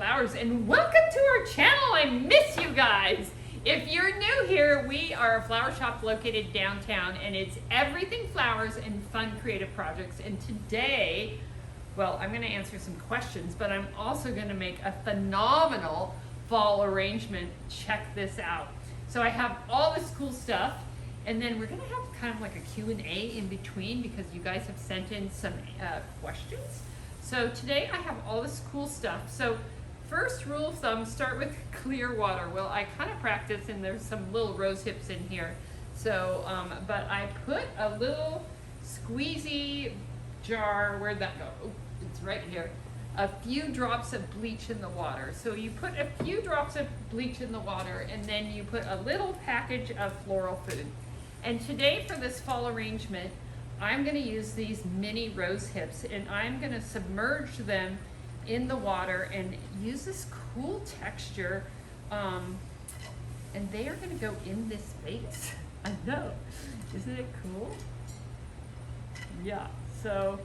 flowers, and welcome to our channel. I miss you guys. If you're new here, we are a flower shop located downtown, and it's everything flowers and fun creative projects. And today, well, I'm going to answer some questions, but I'm also going to make a phenomenal fall arrangement. Check this out. So I have all this cool stuff, and then we're going to have kind of like a Q&A in between because you guys have sent in some questions. So today I have all this cool stuff. So first rule of thumb, start with clear water. Well, I kind of practice, and there's some little rose hips in here. So, but I put a little squeezy jar, where'd that go? Oh, it's right here. A few drops of bleach in the water. So you put a few drops of bleach in the water, and then you put a little package of floral food. And today for this fall arrangement, I'm going to use these mini rose hips, and I'm going to submerge them in the water and use this cool texture, and they are going to go in this vase. I know, isn't it cool? Yeah, so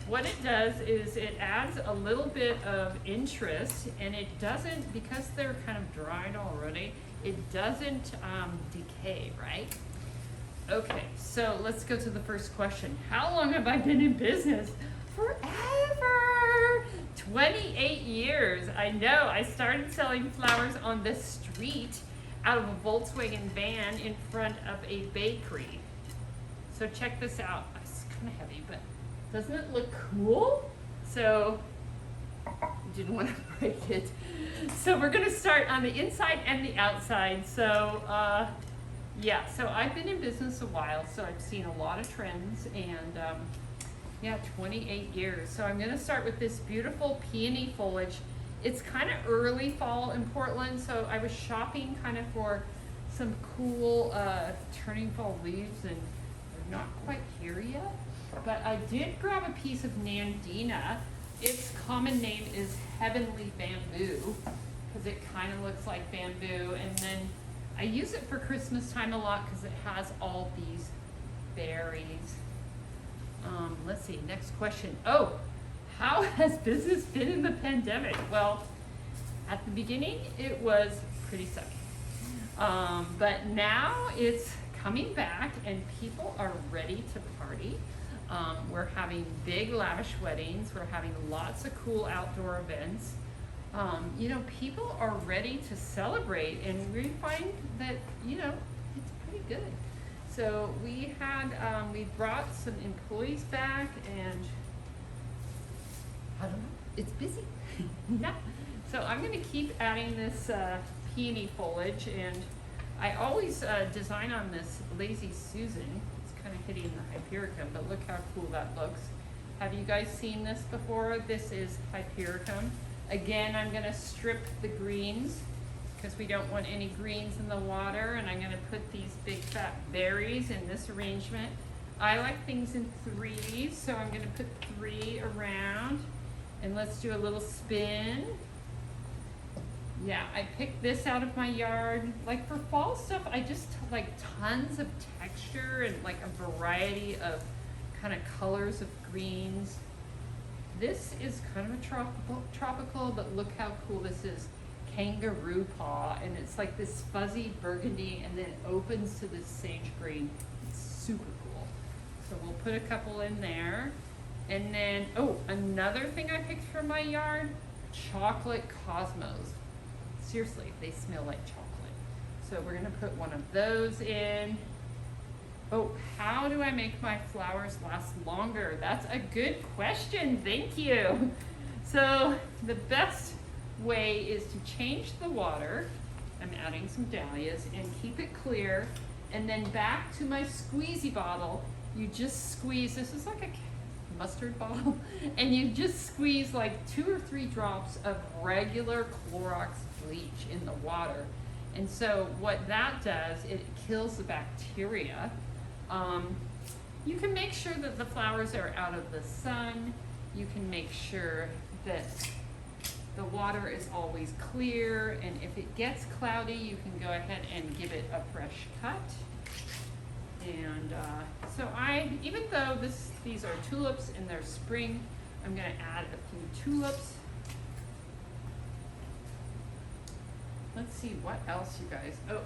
what it does is it adds a little bit of interest, and it doesn't, because they're kind of dried already, it doesn't decay, right? Okay, so let's go to the first question. How long have I been in business? Forever! 28 years. I know. I started selling flowers on the street out of a Volkswagen van in front of a bakery. So check this out. It's kind of heavy, but doesn't it look cool? So, didn't want to break it. So we're going to start on the inside and the outside. So, yeah, so I've been in business a while, so I've seen a lot of trends, and yeah, 28 years. So I'm going to start with this beautiful peony foliage. It's kind of early fall in Portland, so I was shopping kind of for some cool turning fall leaves, and they're not quite here yet. But I did grab a piece of nandina. Its common name is heavenly bamboo because it kind of looks like bamboo, and then I use it for Christmas time a lot because it has all these berries. Let's see, next question. Oh, how has business been in the pandemic? Well, at the beginning, it was pretty sucky. But now it's coming back, and people are ready to party. We're having big, lavish weddings. We're having lots of cool outdoor events. You know, people are ready to celebrate, and we find that, you know, it's pretty good. So we brought some employees back, and I don't know, it's busy. Yeah. So I'm going to keep adding this peony foliage, and I always design on this Lazy Susan. It's kind of hitting the hypericum, but look how cool that looks. Have you guys seen this before? This is hypericum. Again, I'm going to strip the greens because we don't want any greens in the water, and I'm going to put these big fat berries in this arrangement. I like things in threes, so I'm going to put 3 around, and let's do a little spin. Yeah, I picked this out of my yard. Like for fall stuff, I just like tons of texture and like a variety of kind of colors of greens. This is kind of a tropical, but look how cool this is. Kangaroo paw, and it's like this fuzzy burgundy, and then it opens to this sage green. It's super cool. So we'll put a couple in there. And then, oh, another thing I picked from my yard, chocolate cosmos. Seriously, they smell like chocolate. So we're gonna put one of those in. Oh, how do I make my flowers last longer? That's a good question, thank you. So the best way is to change the water. I'm adding some dahlias, and keep it clear. And then back to my squeezy bottle, you just squeeze, this is like a mustard bottle, and you just squeeze like 2 or 3 drops of regular Clorox bleach in the water. And so what that does, it kills the bacteria. You can make sure that the flowers are out of the sun. You can make sure that the water is always clear, and if it gets cloudy, you can go ahead and give it a fresh cut. And so even though these are tulips in their spring, I'm going to add a few tulips. let's see what else, you guys. Oh,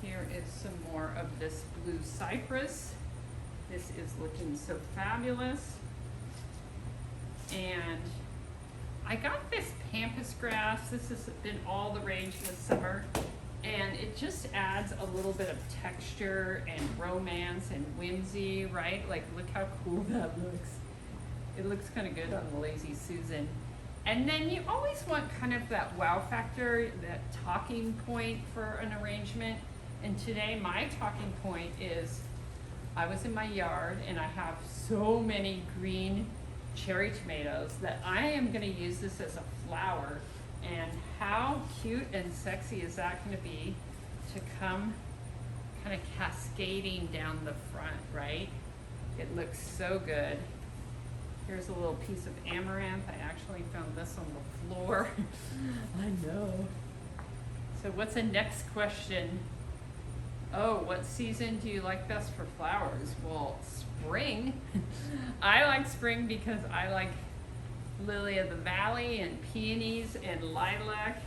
here is some more of this blue cypress. This is looking so fabulous. And I got this pampas grass. This has been all the rage this summer. And it just adds a little bit of texture and romance and whimsy, right? Like, look how cool that looks. It looks kind of good on the Lazy Susan. And then you always want kind of that wow factor, that talking point for an arrangement. And today my talking point is, I was in my yard and I have so many green cherry tomatoes that I am gonna use this as a flower. And how cute and sexy is that gonna be to come kind of cascading down the front, right? It looks so good. Here's a little piece of amaranth. I actually found this on the floor. I know. So what's the next question? Oh, what season do you like best for flowers? Well, spring. I like spring because I like lily of the valley and peonies and lilac.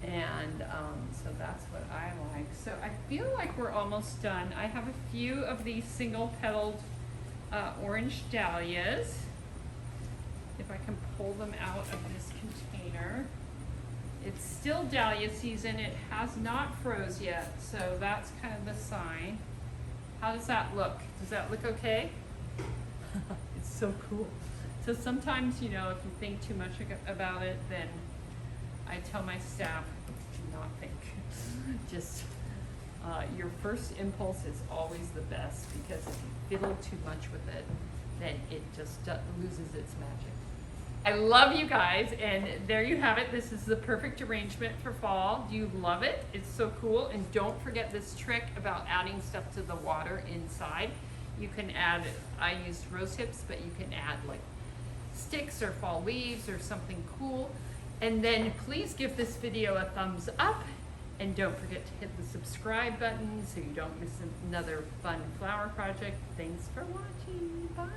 And so that's what I like. So I feel like we're almost done. I have a few of these single petaled orange dahlias. If I can pull them out of this container. It's still dahlia season. It has not froze yet, so that's kind of the sign. How does that look? Does that look okay? It's so cool. So sometimes, you know, if you think too much about it, then I tell my staff, do not think. Just your first impulse is always the best, because if you fiddle too much with it, then it just loses its magic. I love you guys, and there you have it. This is the perfect arrangement for fall. Do you love it? It's so cool. And don't forget this trick about adding stuff to the water inside. You can add, I used rose hips, but you can add like sticks or fall leaves or something cool. And then please give this video a thumbs up, and don't forget to hit the subscribe button so you don't miss another fun flower project. Thanks for watching. Bye.